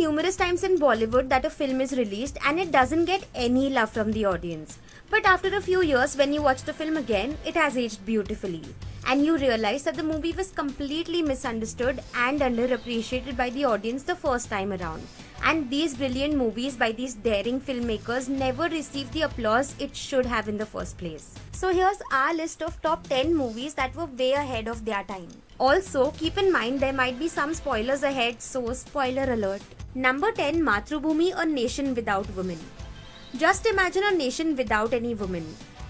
numerous times in Bollywood that a film is released and it doesn't get any love from the audience. But after a few years, when you watch the film again, it has aged beautifully. And you realize that the movie was completely misunderstood and underappreciated by the audience the first time around. And these brilliant movies by these daring filmmakers never received the applause it should have in the first place. So here's our list of top 10 movies that were way ahead of their time. Also, keep in mind there might be some spoilers ahead, so spoiler alert. Number 10, Mathrubhumi, A Nation Without Women. Just imagine a nation without any women.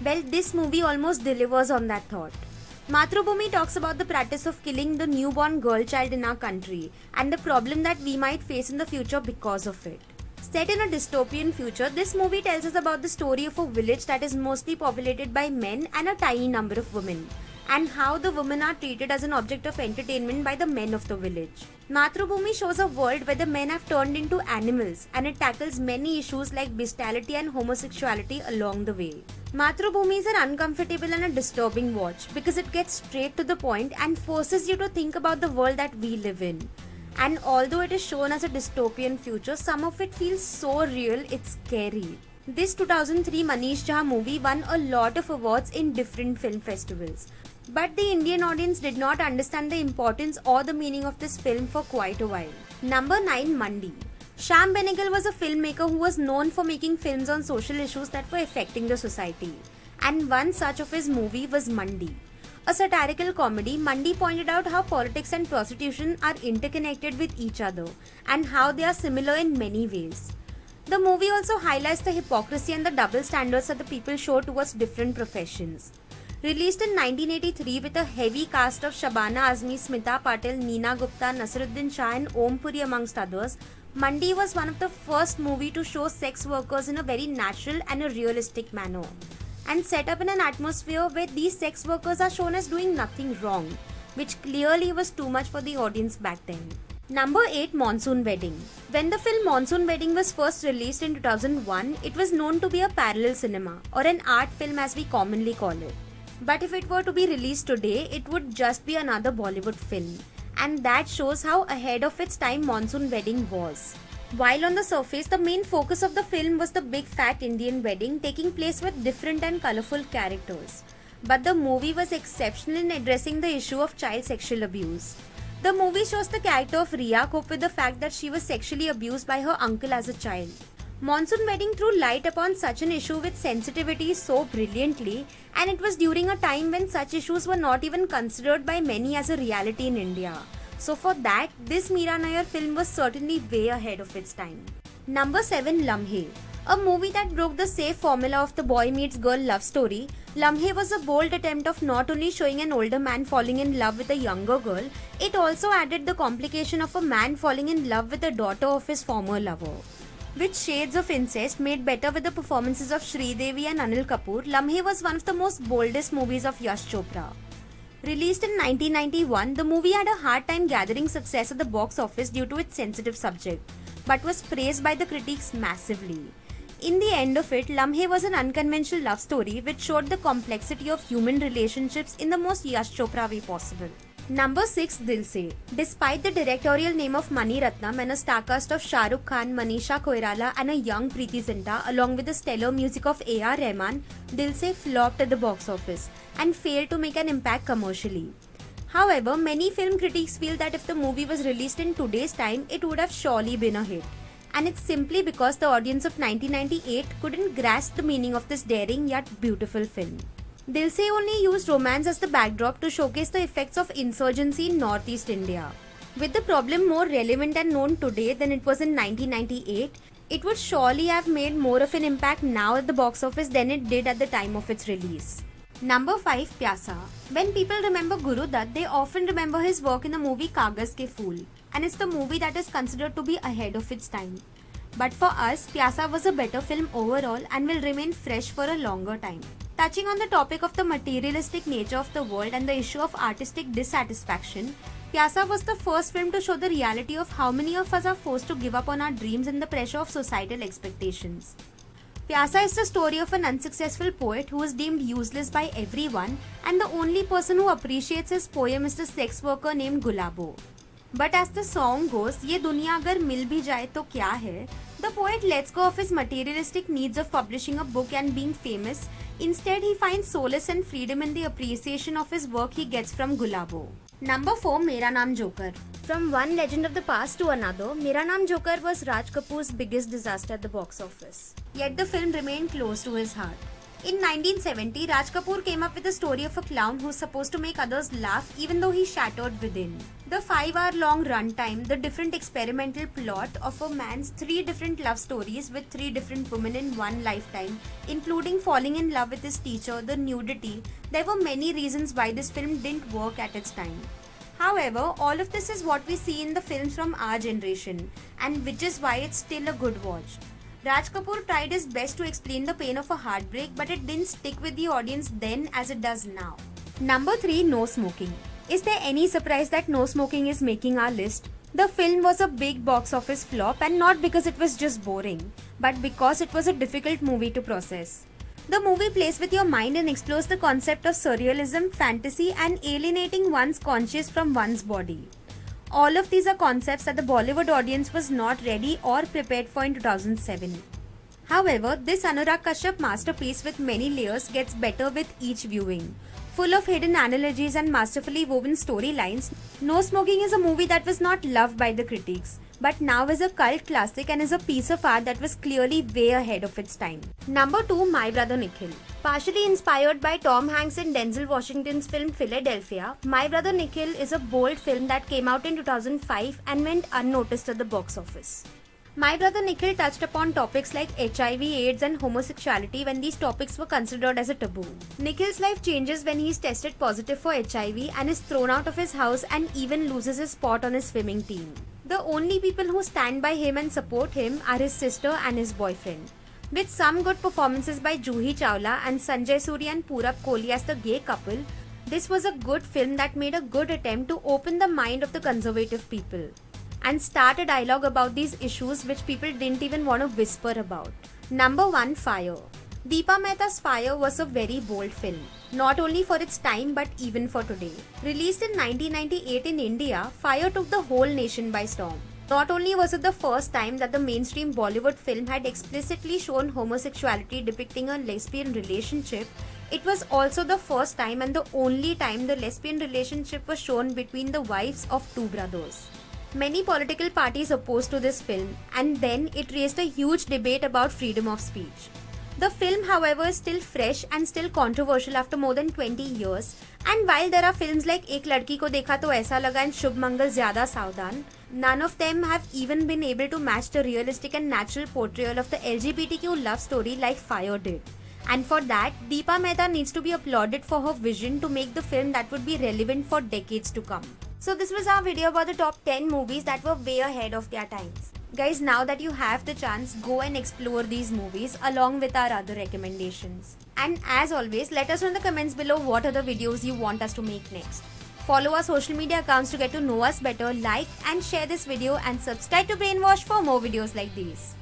Well, this movie almost delivers on that thought. Mathrubhumi talks about the practice of killing the newborn girl child in our country and the problem that we might face in the future because of it. Set in a dystopian future, this movie tells us about the story of a village that is mostly populated by men and a tiny number of women, and how the women are treated as an object of entertainment by the men of the village. Mathrubhumi shows a world where the men have turned into animals, and it tackles many issues like bestiality and homosexuality along the way. Mathrubhumi is an uncomfortable and a disturbing watch because it gets straight to the point and forces you to think about the world that we live in. And although it is shown as a dystopian future, some of it feels so real it's scary. This 2003 Manish Jha movie won a lot of awards in different film festivals. But the Indian audience did not understand the importance or the meaning of this film for quite a while. Number 9, Mandi. Shyam Benegal was a filmmaker who was known for making films on social issues that were affecting the society. And one such of his movie was Mandi. A satirical comedy, Mandi pointed out how politics and prostitution are interconnected with each other and how they are similar in many ways. The movie also highlights the hypocrisy and the double standards that the people show towards different professions. Released in 1983 with a heavy cast of Shabana Azmi, Smita Patil, Neena Gupta, Naseeruddin Shah and Om Puri amongst others, Mandi was one of the first movies to show sex workers in a very natural and a realistic manner, and set up in an atmosphere where these sex workers are shown as doing nothing wrong, which clearly was too much for the audience back then. Number 8, Monsoon Wedding. When the film Monsoon Wedding was first released in 2001, it was known to be a parallel cinema, or an art film as we commonly call it. But if it were to be released today, it would just be another Bollywood film. And that shows how ahead of its time Monsoon Wedding was. While on the surface, the main focus of the film was the big fat Indian wedding taking place with different and colourful characters. But the movie was exceptional in addressing the issue of child sexual abuse. The movie shows the character of Riya cope with the fact that she was sexually abused by her uncle as a child. Monsoon Wedding threw light upon such an issue with sensitivity so brilliantly, and it was during a time when such issues were not even considered by many as a reality in India. So for that, this Meera Nair film was certainly way ahead of its time. Number 7, Lamhe. A movie that broke the safe formula of the boy meets girl love story, Lamhe was a bold attempt of not only showing an older man falling in love with a younger girl, it also added the complication of a man falling in love with the daughter of his former lover. With shades of incest made better with the performances of Sridevi and Anil Kapoor, Lamhe was one of the most boldest movies of Yash Chopra. Released in 1991, the movie had a hard time gathering success at the box office due to its sensitive subject, but was praised by the critics massively. In the end of it, Lamhe was an unconventional love story which showed the complexity of human relationships in the most Yash Chopra way possible. Number 6, Dil Se. Despite the directorial name of Mani Ratnam and a star cast of Shah Rukh Khan, Manisha Koirala and a young Preeti Zinta along with the stellar music of A.R. Rahman, Dil Se flopped at the box office and failed to make an impact commercially. However, many film critics feel that if the movie was released in today's time, it would have surely been a hit. And it's simply because the audience of 1998 couldn't grasp the meaning of this daring yet beautiful film. Dil Se only used romance as the backdrop to showcase the effects of insurgency in Northeast India. With the problem more relevant and known today than it was in 1998, it would surely have made more of an impact now at the box office than it did at the time of its release. Number 5, Pyasa. When people remember Guru Dutt, they often remember his work in the movie Kagaz Ke Phool, and it's the movie that is considered to be ahead of its time. But for us, Pyasa was a better film overall and will remain fresh for a longer time. Touching on the topic of the materialistic nature of the world and the issue of artistic dissatisfaction, Pyasa was the first film to show the reality of how many of us are forced to give up on our dreams and the pressure of societal expectations. Pyasa is the story of an unsuccessful poet who is deemed useless by everyone, and the only person who appreciates his poem is the sex worker named Gulabo. But as the song goes, ये दुनिया अगर मिल भी जाए तो क्या है? The poet lets go of his materialistic needs of publishing a book and being famous. Instead, he finds solace and freedom in the appreciation of his work he gets from Gulabo. Number 4, Mera Naam Joker. From one legend of the past to another, Mera Naam Joker was Raj Kapoor's biggest disaster at the box office. Yet the film remained close to his heart. In 1970, Raj Kapoor came up with the story of a clown who's supposed to make others laugh even though he's shattered within. The 5-hour-long runtime, the different experimental plot of a man's 3 different love stories with 3 different women in one lifetime, including falling in love with his teacher, the nudity, there were many reasons why this film didn't work at its time. However, all of this is what we see in the films from our generation, and which is why it's still a good watch. Raj Kapoor tried his best to explain the pain of a heartbreak, but it didn't stick with the audience then as it does now. Number 3, No Smoking. Is there any surprise that No Smoking is making our list? The film was a big box office flop, and not because it was just boring, but because it was a difficult movie to process. The movie plays with your mind and explores the concept of surrealism, fantasy, and alienating one's conscience from one's body. All of these are concepts that the Bollywood audience was not ready or prepared for in 2007. However, this Anurag Kashyap masterpiece with many layers gets better with each viewing. Full of hidden analogies and masterfully woven storylines, No Smoking is a movie that was not loved by the critics, but now is a cult classic and is a piece of art that was clearly way ahead of its time. Number 2, My Brother Nikhil. Partially inspired by Tom Hanks and Denzel Washington's film Philadelphia, My Brother Nikhil is a bold film that came out in 2005 and went unnoticed at the box office. My Brother Nikhil touched upon topics like HIV, AIDS and homosexuality when these topics were considered as a taboo. Nikhil's life changes when he is tested positive for HIV and is thrown out of his house and even loses his spot on his swimming team. The only people who stand by him and support him are his sister and his boyfriend. With some good performances by Juhi Chawla and Sanjay Surya and Purab Kohli as the gay couple, this was a good film that made a good attempt to open the mind of the conservative people and start a dialogue about these issues which people didn't even want to whisper about. Number 1, Fire. Deepa Mehta's Fire was a very bold film, not only for its time but even for today. Released in 1998 in India, Fire took the whole nation by storm. Not only was it the first time that the mainstream Bollywood film had explicitly shown homosexuality depicting a lesbian relationship, it was also the first time and the only time the lesbian relationship was shown between the wives of 2 brothers. Many political parties opposed to this film, and then it raised a huge debate about freedom of speech. The film, however, is still fresh and still controversial after more than 20 years. And while there are films like Ek Ladki Ko Dekha To Aisa Laga and Shubh Mangal Zyada Savdhan, none of them have even been able to match the realistic and natural portrayal of the LGBTQ love story like Fire did. And for that, Deepa Mehta needs to be applauded for her vision to make the film that would be relevant for decades to come. So this was our video about the top 10 movies that were way ahead of their times. Guys, now that you have the chance, go and explore these movies along with our other recommendations. And as always, let us know in the comments below what other videos you want us to make next. Follow our social media accounts to get to know us better, like and share this video, and subscribe to Brainwash for more videos like these.